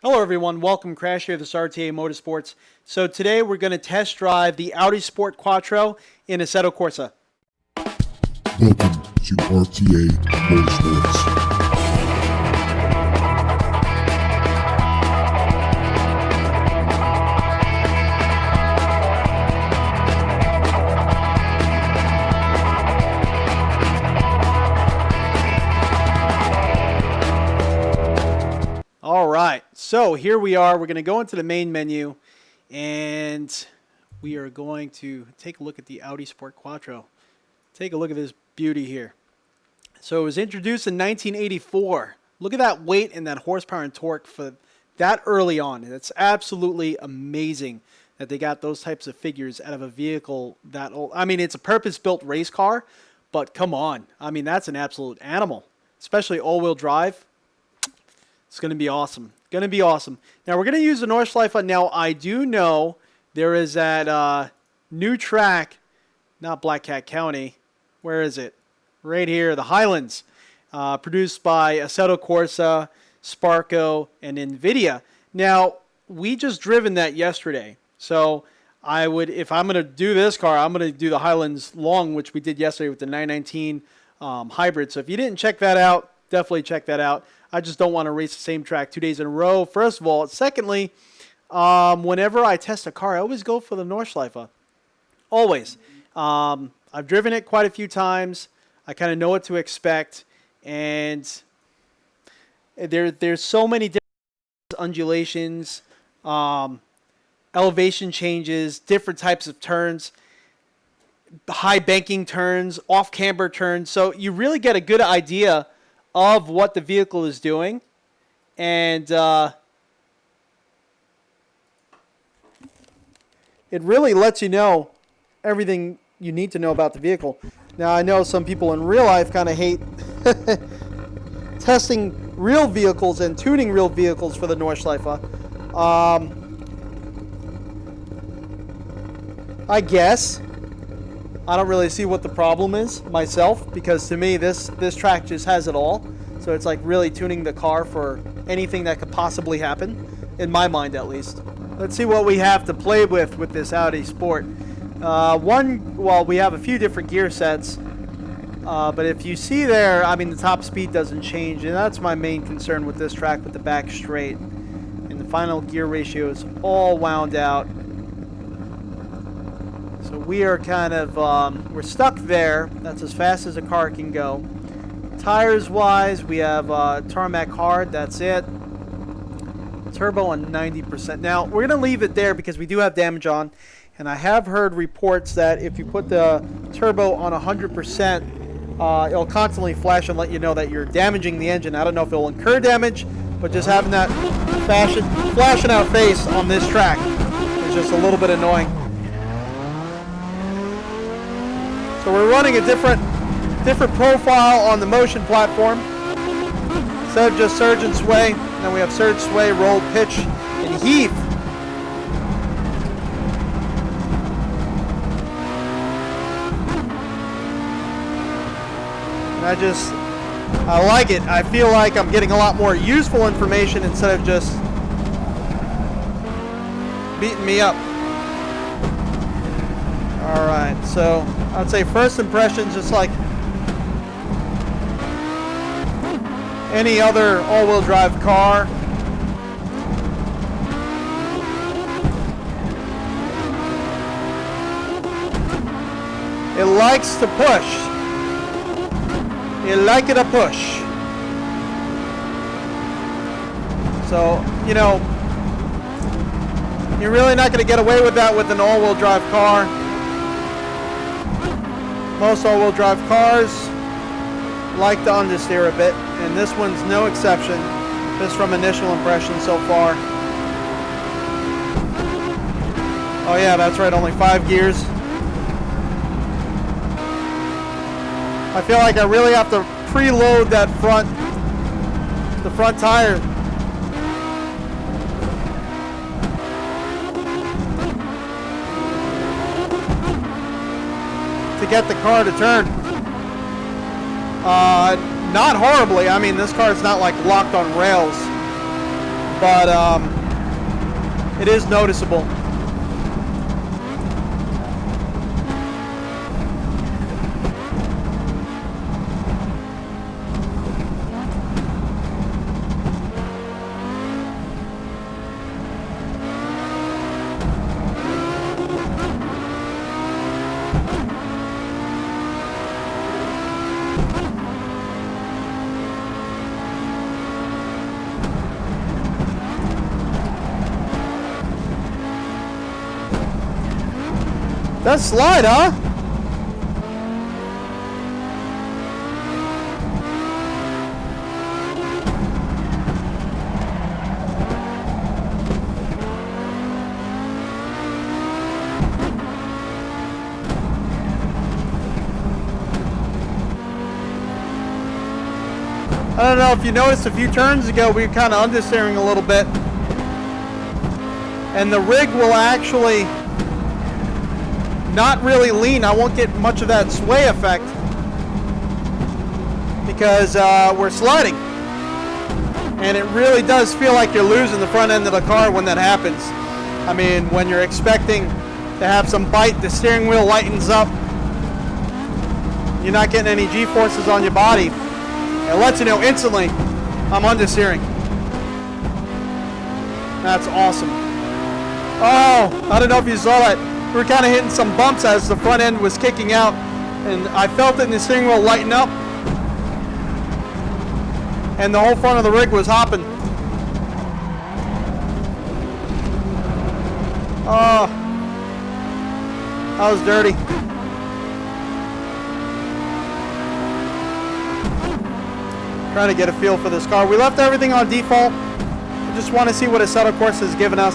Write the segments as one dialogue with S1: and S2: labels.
S1: Hello everyone, welcome. Crash here, this is RTA Motorsports. So today we're going to test drive the Audi Sport Quattro in Assetto Corsa.
S2: Welcome to RTA Motorsports.
S1: Alright, so here we are. We're going to go into the main menu and we are going to take a look at the Audi Sport Quattro. Take a look at this beauty here. So it was introduced in 1984. Look at that weight and that horsepower and torque for that early on. It's absolutely amazing that they got those types of figures out of a vehicle that old. I mean, it's a purpose-built race car, but come on. I mean, that's an absolute animal, especially all-wheel drive. It's going to be awesome. Going to be awesome. Now, we're going to use the Nordschleife. Now, I do know there is that new track, not Black Cat County. Where is it? Right here, the Highlands, produced by Assetto Corsa, Sparco, and NVIDIA. Now, we just driven that yesterday. So, I would, if I'm going to do this car, I'm going to do the Highlands Long, which we did yesterday with the 919 hybrid. So, if you didn't check that out, definitely check that out. I just don't want to race the same track 2 days in a row, first of all. Secondly, whenever I test a car, I always go for the Nordschleife. Always. I've driven it quite a few times. I kind of know what to expect. And there's so many different undulations, elevation changes, different types of turns, high banking turns, off-camber turns. So you really get a good idea of what the vehicle is doing, and it really lets you know everything you need to know about the vehicle. Now, I know some people in real life kind of hate testing real vehicles and tuning real vehicles for the Nordschleife. I guess I don't really see what the problem is myself, because to me this track just has it all. So it's like really tuning the car for anything that could possibly happen, in my mind at least. Let's see what we have to play with this Audi Sport. Well, we have a few different gear sets, but if you see there, I mean, the top speed doesn't change, and that's my main concern with this track, with the back straight. And the final gear ratio is all wound out. So we are kind of, we're stuck there. That's as fast as a car can go. Tires wise, we have tarmac hard, that's it. Turbo on 90%. Now, we're going to leave it there because we do have damage on. And I have heard reports that if you put the turbo on 100%, it'll constantly flash and let you know that you're damaging the engine. I don't know if it'll incur damage, but just having that flashing out face on this track is just a little bit annoying. So we're running a different profile on the motion platform. Instead of just surge and sway, then we have surge, sway, roll, pitch, and heave. And I like it. I feel like I'm getting a lot more useful information instead of just beating me up. Alright, so I'd say first impressions, just like any other all-wheel drive car. It likes to push. It like it a push. So, you know, you're really not going to get away with that with an all-wheel drive car. Most all-wheel drive cars like to understeer a bit, and this one's no exception, just from initial impressions so far. Oh yeah, that's right, only 5 gears. I feel like I really have to preload that the front tire. To get the car to turn. Not horribly. I mean, this car is not like locked on rails. but it is noticeable. That slide, huh? I don't know if you noticed a few turns ago, we were kind of understeering a little bit. And the rig will actually not really lean. I won't get much of that sway effect because we're sliding. And it really does feel like you're losing the front end of the car when that happens. I mean, when you're expecting to have some bite, the steering wheel lightens up. You're not getting any G-forces on your body. It lets you know instantly, I'm understeering. That's awesome. Oh, I don't know if you saw that. We were kind of hitting some bumps as the front end was kicking out, and I felt it in the steering wheel lighten up, and the whole front of the rig was hopping. Oh, that was dirty. Trying to get a feel for this car. We left everything on default. I just want to see what Assetto Corsa has given us.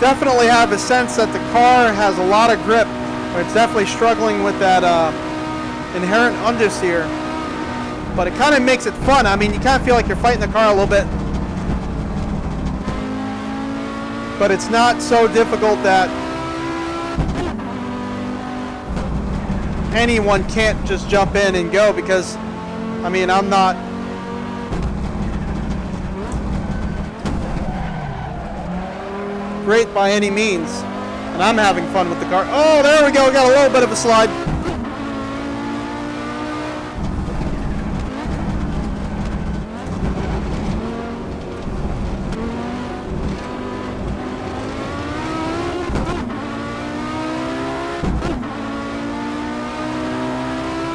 S1: Definitely have a sense that the car has a lot of grip, but it's definitely struggling with that inherent understeer. But it kind of makes it fun. I mean, you kind of feel like you're fighting the car a little bit, but it's not so difficult that anyone can't just jump in and go, because I mean, I'm not great by any means, and I'm having fun with the car. Oh, there we go. We got a little bit of a slide.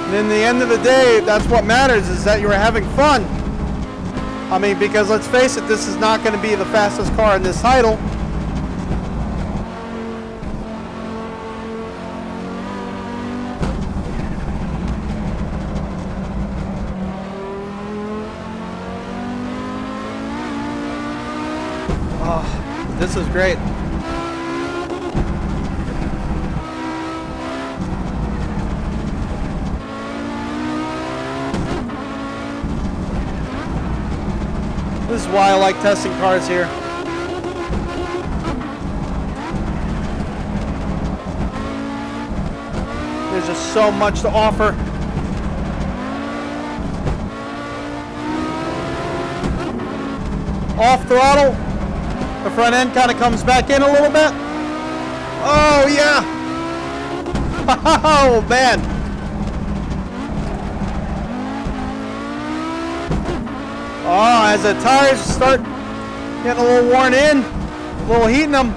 S1: And in the end of the day, that's what matters, is that you're having fun. I mean, because let's face it, this is not going to be the fastest car in this title. Oh, this is great. This is why I like testing cars here. There's just so much to offer. Off throttle. The front end kind of comes back in a little bit. Oh, yeah. Oh, man. Oh, as the tires start getting a little worn in, a little heat in them,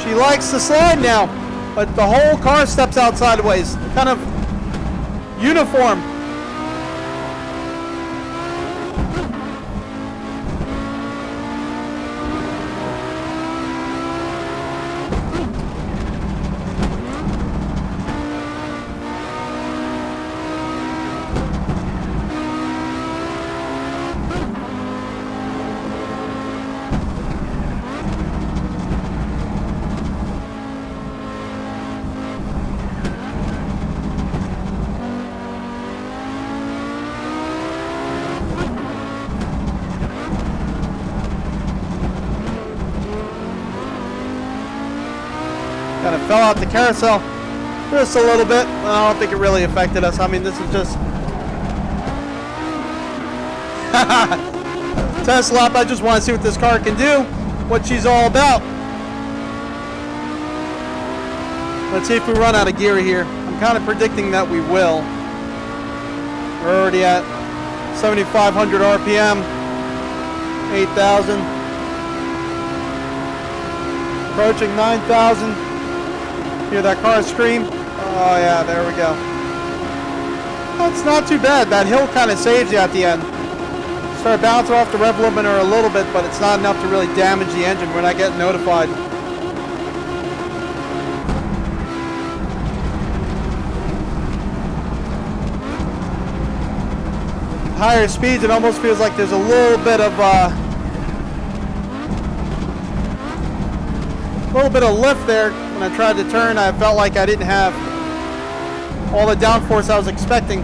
S1: she likes to slide now. But the whole car steps out sideways. Kind of uniform. Kind of fell out the carousel. Just a little bit. I don't think it really affected us. I mean, this is just test lap. I just want to see what this car can do, what she's all about. Let's see if we run out of gear here. I'm kind of predicting that we will. We're already at 7,500 RPM, 8,000, approaching 9,000. Hear that car scream? Oh yeah, there we go. That's not too bad. That hill kind of saves you at the end. Start bouncing off the rev limiter a little bit, but it's not enough to really damage the engine. We're not getting notified. Higher speeds, it almost feels like there's a little bit of lift there. When I tried to turn, I felt like I didn't have all the downforce I was expecting.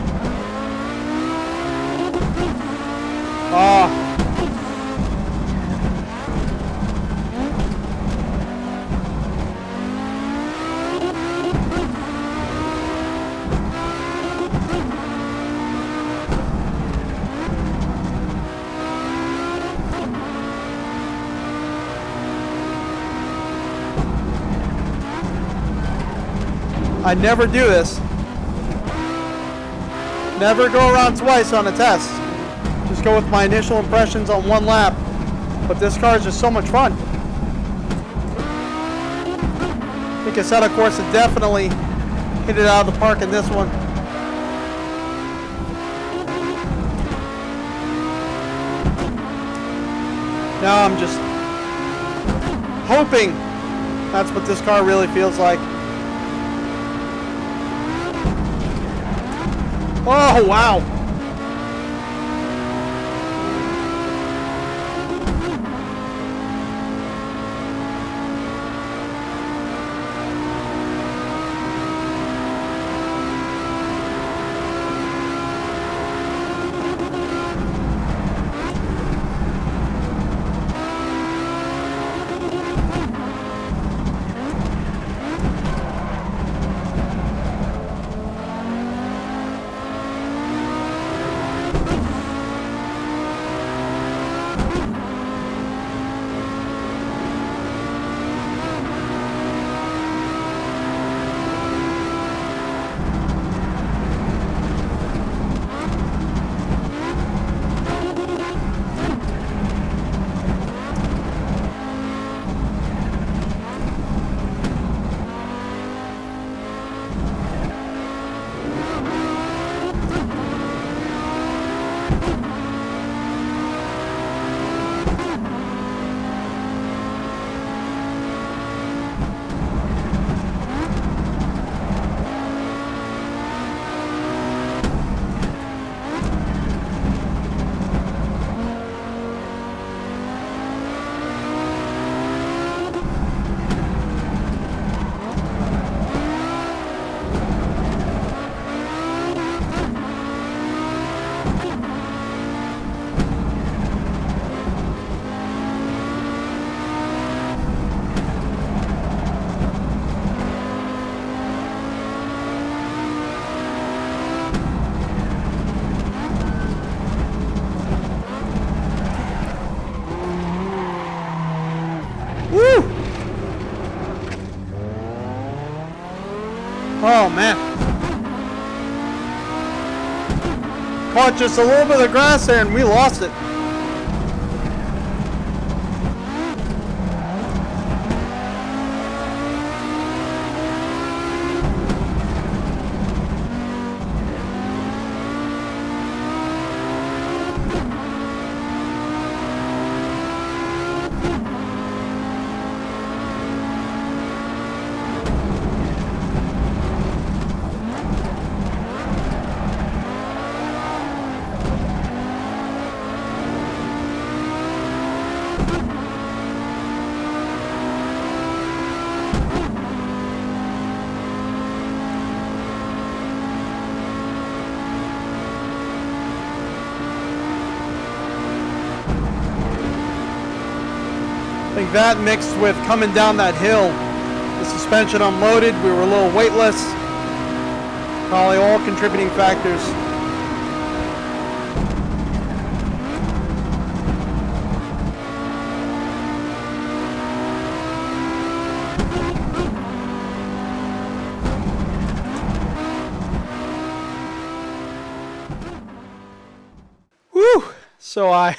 S1: I never do this. Never go around twice on a test. Just go with my initial impressions on one lap. But this car is just so much fun. I think Assetto Corsa definitely hit it out of the park in this one. Now I'm just hoping that's what this car really feels like. Oh, wow. Oh man. Caught just a little bit of grass there and we lost it. I think that mixed with coming down that hill, the suspension unloaded, we were a little weightless, Probably all contributing factors. Woo! So I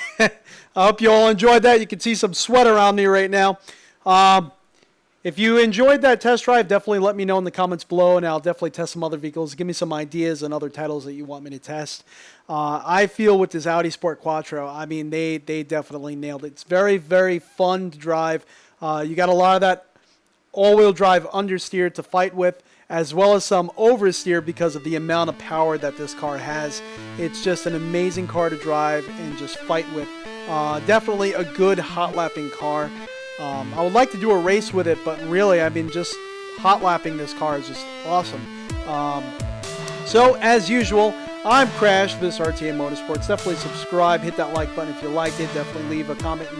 S1: hope you all enjoyed that. You can see some sweat around me right now. If you enjoyed that test drive, definitely let me know in the comments below, and I'll definitely test some other vehicles. Give me some ideas and other titles that you want me to test. I feel with this Audi Sport Quattro, I mean, they definitely nailed it. It's very, very fun to drive. You got a lot of that all-wheel drive understeer to fight with, as well as some oversteer because of the amount of power that this car has. It's just an amazing car to drive and just fight with. Definitely a good hot lapping car. I would like to do a race with it, but really, I mean, just hot lapping this car is just awesome. So, as usual, I'm Crash, this RTA Motorsports. Definitely subscribe, hit that like button if you liked it. Definitely leave a comment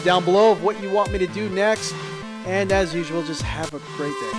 S1: down below of what you want me to do next. And as usual, just have a great day.